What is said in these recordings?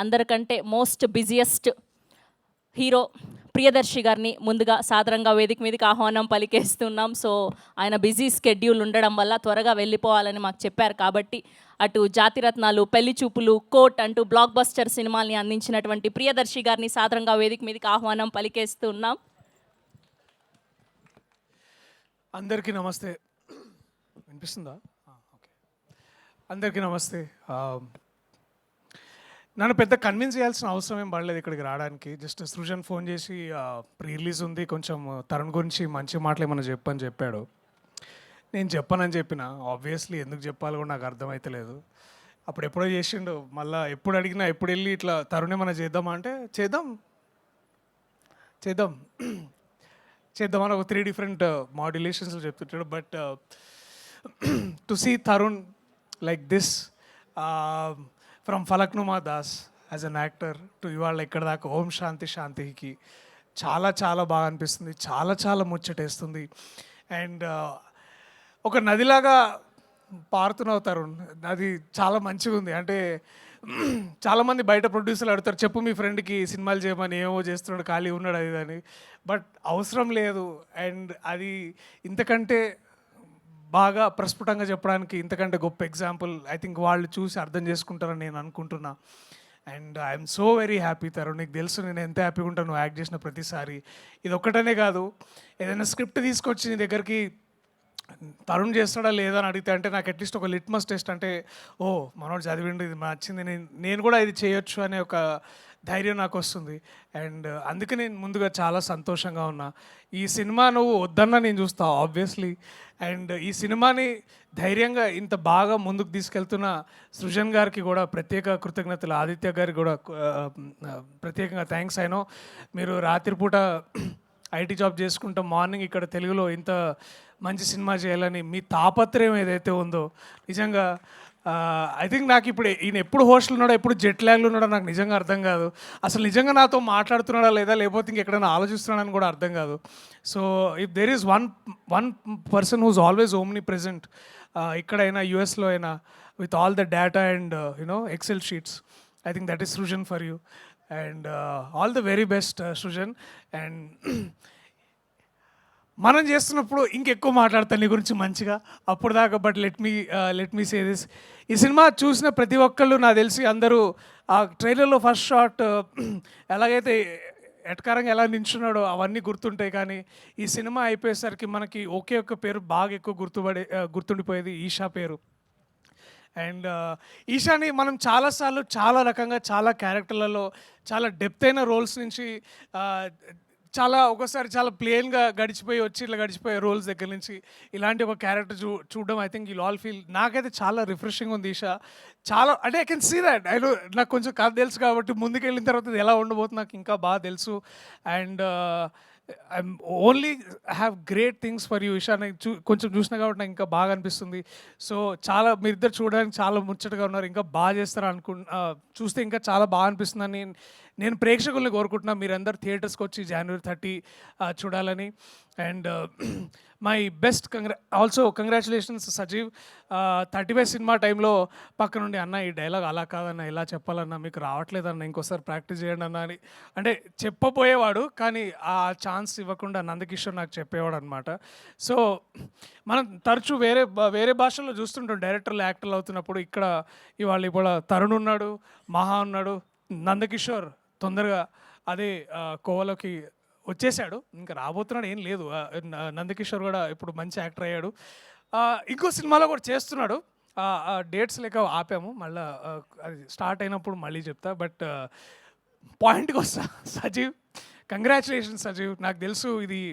అందరికంటే most busiest hero Priyadarshi గారిని ముందుగా సాదరంగా వేదిక మీదకి ఆహ్వానం పలికేస్తున్నాం. సో ఆయన బిజీ స్కెడ్యూల్ ఉండడం వల్ల త్వరగా వెళ్ళిపోవాలని మాకు చెప్పారు. కాబట్టి అటు జాతిరత్నాలు, పెళ్లి చూపులు, కోట్ అంటూ బ్లాక్ బస్టర్ సినిమాల్ని అందించినటువంటి ప్రియదర్శి గారిని సాదరంగా వేదిక మీదకి ఆహ్వానం పలికేస్తున్నాం. అందరికీ నమస్తే. వినిపిస్తుందా? ఓకే. అందరికీ నమస్తే. నన్ను పెద్ద కన్విన్స్ చేయాల్సిన అవసరం ఏం పడలేదు ఇక్కడికి రావడానికి. జస్ట్ సృజన్ ఫోన్ చేసి ప్రీ రిలీజ్ ఉంది, కొంచెం తరుణ్ గురించి మంచి మాటలు ఏమన్నా చెప్పని చెప్పాడు. నేను చెప్పనని చెప్పిన. ఆబ్వియస్లీ ఎందుకు చెప్పాలో కూడా నాకు అర్థమవుతలేదు. అప్పుడు ఎప్పుడో చేసిండు, మళ్ళీ ఎప్పుడు అడిగినా ఎప్పుడు వెళ్ళి ఇట్లా తరుణ్ ఏమన్నా చేద్దామా అంటే చేద్దాం చేద్దామని ఒక 3 డిఫరెంట్ మాడ్యులేషన్స్లో చెప్తుంటాడు. But to see Tarun like this from Falaknuma Das as an actor to ఇవాళ ఇక్కడ దాకా ఓం శాంతి శాంతికి చాలా చాలా బాగా అనిపిస్తుంది. చాలా చాలా ముచ్చటేస్తుంది. అండ్ ఒక నదిలాగా పారుతున్నావు తరుణ్, అది చాలా మంచిగా ఉంది. అంటే చాలామంది బయట ప్రొడ్యూసర్లు అడుగుతారు, చెప్పు మీ ఫ్రెండ్కి సినిమాలు చేయమని, ఏమో చేస్తున్నాడు, ఖాళీ ఉన్నాడు అది అని. బట్ అవసరం లేదు. అండ్ అది ఇంతకంటే బాగా ప్రస్ఫుటంగా చెప్పడానికి ఇంతకంటే గొప్ప ఎగ్జాంపుల్ ఐ థింక్ వాళ్ళు చూసి అర్థం చేసుకుంటారని నేను అనుకుంటున్నా. And I'm so very happy Tarun. నీకు తెలుసు నేను ఎంత హ్యాపీగా ఉంటాను నువ్వు యాక్ట్ చేసిన ప్రతిసారి. ఇది ఒక్కటనే కాదు, ఏదైనా స్క్రిప్ట్ తీసుకొచ్చి నీ దగ్గరికి తరుణ్ చేస్తాడా లేదా అని అడిగితే అంటే నాకు అట్లీస్ట్ ఒక లిట్మస్ టెస్ట్, అంటే ఓ మనోడు చదివిండు, ఇది నచ్చింది, నేను కూడా ఇది చేయొచ్చు అనే ఒక ధైర్యం నాకు వస్తుంది. అండ్ అందుకే నేను ముందుగా చాలా సంతోషంగా ఉన్నా. ఈ సినిమా నువ్వు వద్దన్నా నేను చూస్తా ఆబ్వియస్లీ. అండ్ ఈ సినిమాని ధైర్యంగా ఇంత బాగా ముందుకు తీసుకెళ్తున్న సృజన్ గారికి కూడా ప్రత్యేక కృతజ్ఞతలు, ఆదిత్య గారికి కూడా ప్రత్యేకంగా థ్యాంక్స్. అయినో మీరు రాత్రిపూట ఐటీ జాబ్ చేసుకుంటాం, మార్నింగ్ ఇక్కడ తెలుగులో ఇంత మంచి సినిమా చేయాలని మీ తాపత్రయం ఏదైతే ఉందో నిజంగా ఐ థింక్ నాకు ఇప్పుడు ఈయన ఎప్పుడు హోస్టల్ ఉన్నాడో, ఎప్పుడు జెట్ ల్యాగ్లో ఉన్నాడో నాకు నిజంగా అర్థం కాదు. అసలు నిజంగా నాతో మాట్లాడుతున్నాడా లేదా, లేకపోతే ఇంకెక్కడైనా ఆలోచిస్తున్నాడని కూడా అర్థం కాదు. So if there is one person who's always omnipresent, ఇక్కడైనా యూఎస్లో అయినా, with all the data and you know excel sheets, I think that is Srujan for you. And all the very best Srujan. And మనం చేస్తున్నప్పుడు ఇంకెక్కువ మాట్లాడతాను నీ గురించి మంచిగా అప్పుడు దాకా. But let me say this, ఈ సినిమా చూసిన ప్రతి ఒక్కళ్ళు నాకు తెలిసి అందరూ ఆ ట్రైలర్లో ఫస్ట్ షాట్ ఎలాగైతే ఎటకారంగా ఎలా నించున్నాడో అవన్నీ గుర్తుంటాయి. కానీ ఈ సినిమా అయిపోయేసరికి మనకి ఒకే ఒక్క పేరు బాగా ఎక్కువ గుర్తుండిపోయేది, ఈషా పేరు. అండ్ ఈషాని మనం చాలాసార్లు చాలా రకంగా చాలా క్యారెక్టర్లలో చాలా డెప్త్ అయిన రోల్స్ నుంచి చాలా ఒకసారి చాలా ప్లెయిన్గా గడిచిపోయే రోల్స్ దగ్గర నుంచి ఇలాంటి ఒక క్యారెక్టర్ చూడడం I think you all feel, నాకైతే చాలా రిఫ్రెషింగ్ ఉంది ఈషా. చాలా అంటే ఐ కెన్ సీ దట్. నాకు కొంచెం కథ తెలుసు కాబట్టి ముందుకెళ్ళిన తర్వాత ఇది ఎలా ఉండబోతుంది నాకు ఇంకా బాగా తెలుసు. And I'm only have great things for you Isha. నాకు కొంచెం చూసినా కాబట్టి నాకు ఇంకా బాగా అనిపిస్తుంది. సో చాలా మీరిద్దరు చూడడానికి చాలా ముచ్చటగా ఉన్నారు, ఇంకా బాగా చేస్తారు చూస్తే ఇంకా చాలా బాగా అనిపిస్తుందని నేను ప్రేక్షకుల్ని కోరుకుంటున్నా. మీరందరూ థియేటర్స్కి వచ్చి January 30 చూడాలని. And my best also congratulations Sajeev. 35 cinema టైంలో పక్క నుండి అన్న ఈ డైలాగ్ అలా కాదన్న ఇలా చెప్పాలన్నా, మీకు రావట్లేదన్న, ఇంకోసారి ప్రాక్టీస్ చేయండి అన్న అని అంటే చెప్పబోయేవాడు. కానీ ఆ ఛాన్స్ ఇవ్వకుండా నందకిషోర్ నాకు చెప్పేవాడు అనమాట. సో మనం తరచూ వేరే భాషల్లో చూస్తుంటాం డైరెక్టర్లు యాక్టర్లు అవుతున్నప్పుడు. ఇవాళ తరుణ్ ఉన్నాడు, మహా ఉన్నాడు, నందకిషోర్ తొందరగా అదే కోవలోకి వచ్చేసాడు, ఇంకా రాబోతున్నాడు ఏం లేదు. నందకిషోర్ కూడా ఇప్పుడు మంచి యాక్టర్ అయ్యాడు. ఇంకో సినిమాలో కూడా చేస్తున్నాడు. డేట్స్ లేక ఆపాము, మళ్ళీ అది స్టార్ట్ అయినప్పుడు మళ్ళీ చెప్తా. బట్ పాయింట్కి వస్తా, సజీవ్ కంగ్రాచులేషన్స్ సజీవ్. నాకు తెలుసు ఇది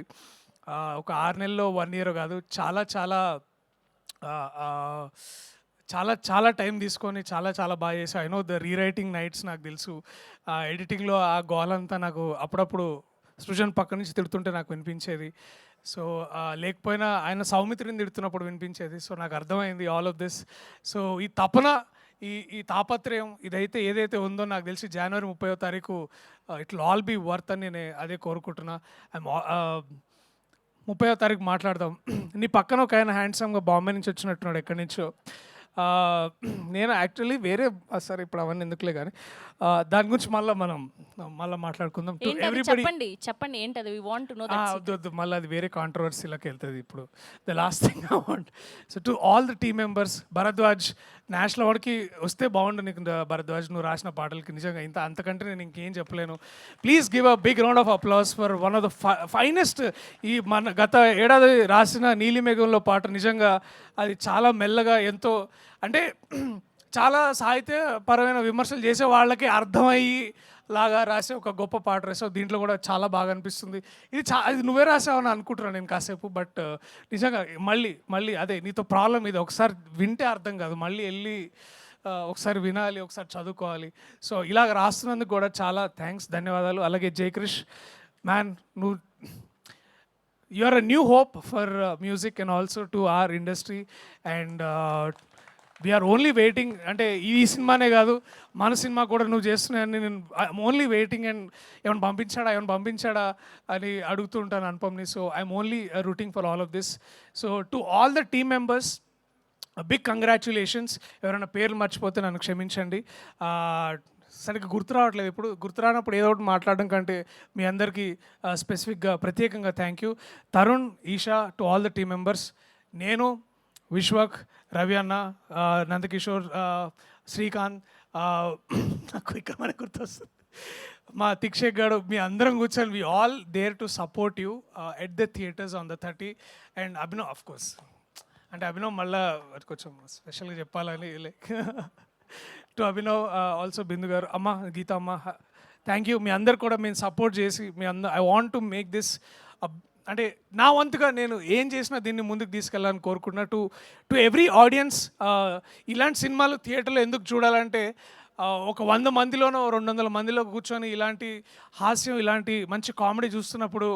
ఒక 6 నెలల్లో 1 year కాదు, చాలా చాలా చాలా చాలా టైం తీసుకొని చాలా చాలా బాగా చేసి I know the rewriting nights నాకు తెలుసు. ఎడిటింగ్లో ఆ గోలంతా నాకు అప్పుడప్పుడు సృజన్ పక్క నుంచి తిడుతుంటే నాకు వినిపించేది. సో లేకపోయినా ఆయన సౌమిత్రిని తిడుతున్నప్పుడు వినిపించేది. సో నాకు అర్థమైంది ఆల్ ఆఫ్ దిస్. సో ఈ తపన, ఈ తాపత్రయం ఏదైతే ఉందో నాకు తెలిసి January 30 it will all be worth అని నేను అదే కోరుకుంటున్నా. 30 మాట్లాడదాం. నీ పక్కన ఒక ఆయన హ్యాండ్సమ్గా బాంబే నుంచి వచ్చినట్టున్నాడు, ఎక్కడి నుంచో. నేను యాక్చువల్లీ సరే ఇప్పుడు అవన్నీ ఎందుకులే కానీ దాని గురించి మళ్ళీ మాట్లాడుకుందాం. టు ఏంటి అది ఎవ్రీబడి చెప్పండి ఏంటి అది, వి వాంట్ టు నో వద్దు వద్దు, మళ్ళీ అది వేరే కాంట్రవర్సీలోకి వెళ్తుంది. ఇప్పుడు the last thing I want, so to all the team members, Bharadwaj national అవార్డ్కి వస్తే బాగుండు నీకు భరద్వాజ్, నువ్వు రాసిన పాటలకి నిజంగా అంతకంటే నేను ఇంకేం చెప్పలేను. Please give a big round of applause for one of the finest. ఈ మన గత ఏడాది రాసిన నీలిమేఘంలో పాట నిజంగా అది చాలా మెల్లగా ఎంతో అంటే చాలా సాహిత్యపరమైన విమర్శలు చేసే వాళ్ళకి అర్థమయ్యి లాగా రాసే ఒక గొప్ప పాట రాసావు. దీంట్లో కూడా చాలా బాగా అనిపిస్తుంది. ఇది నువ్వే రాసావని అనుకుంటున్నాను నేను కాసేపు. బట్ నిజంగా మళ్ళీ అదే నీతో ప్రాబ్లం ఇది, ఒకసారి వింటే అర్థం కాదు, మళ్ళీ వెళ్ళి ఒకసారి వినాలి, ఒకసారి చదువుకోవాలి. సో ఇలాగ రాస్తున్నందుకు కూడా చాలా థ్యాంక్స్, ధన్యవాదాలు. అలాగే జయక్రిష్ మ్యాన్, నువ్వు you are a new hope for music and also to our industry. And we're only waiting, అంటే ఈ సినిమానే కాదు మన సినిమా కూడా నువ్వు చేస్తున్నాయని నేను ఐఎమ్ ఓన్లీ వెయిటింగ్. అండ్ ఏమైనా పంపించాడా అని అడుగుతూ ఉంటాను అనుపమ్ని. So I'm only rooting for all of this. So to all the team members big congratulations. ఎవరైనా పేర్లు మర్చిపోతే నన్ను క్షమించండి. సరిగ్గా గుర్తు రావట్లేదు. ఇప్పుడు గుర్తు రానప్పుడు ఏదో ఒకటి మాట్లాడడం కంటే మీ అందరికీ స్పెసిఫిక్గా ప్రత్యేకంగా thank you. Tarun, Isha, to all the team members, నేను, విశ్వక్, రవి అన్న, నందకిషోర్, శ్రీకాంత్, నాకు ఇక్కడ మనకు గుర్తొస్తుంది మా తిక్షేక్ గారు, మీ అందరం కూర్చొని we all there to support you at the theatres on the 30. And Abhinav of course, అంటే అభినవ్ మళ్ళీ కొంచెం స్పెషల్గా చెప్పాలని like to Abhinav, also Bindu గారు, అమ్మ గీత అమ్మ, థ్యాంక్ యూ. మీ అందరు కూడా మేము సపోర్ట్ చేసి I want to make this, అంటే నా వంతుగా నేను ఏం చేసినా దీన్ని ముందుకు తీసుకెళ్ళాలని కోరుకుంటున్నా. టు ఎవ్రీ ఆడియన్స్, ఇలాంటి సినిమాలు థియేటర్లో ఎందుకు చూడాలంటే ఒక 100 మందిలోనో 200 మందిలో కూర్చొని ఇలాంటి హాస్యం, ఇలాంటి మంచి కామెడీ చూస్తున్నప్పుడు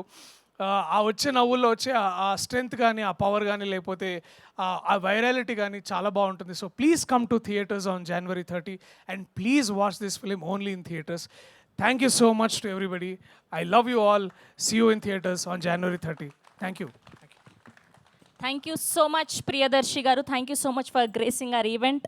ఆ వచ్చే నవ్వుల్లో వచ్చే ఆ స్ట్రెంగ్త్ కానీ, ఆ పవర్ కానీ, లేకపోతే ఆ వైరాలిటీ కానీ చాలా బాగుంటుంది. So please come to theatres on January 30 and please watch this film only in theatres. Thank you so much to everybody. I love you all. See you in theaters on January 30. Thank you. Thank you so much Priyadarshi garu. Thank you so much for gracing our event.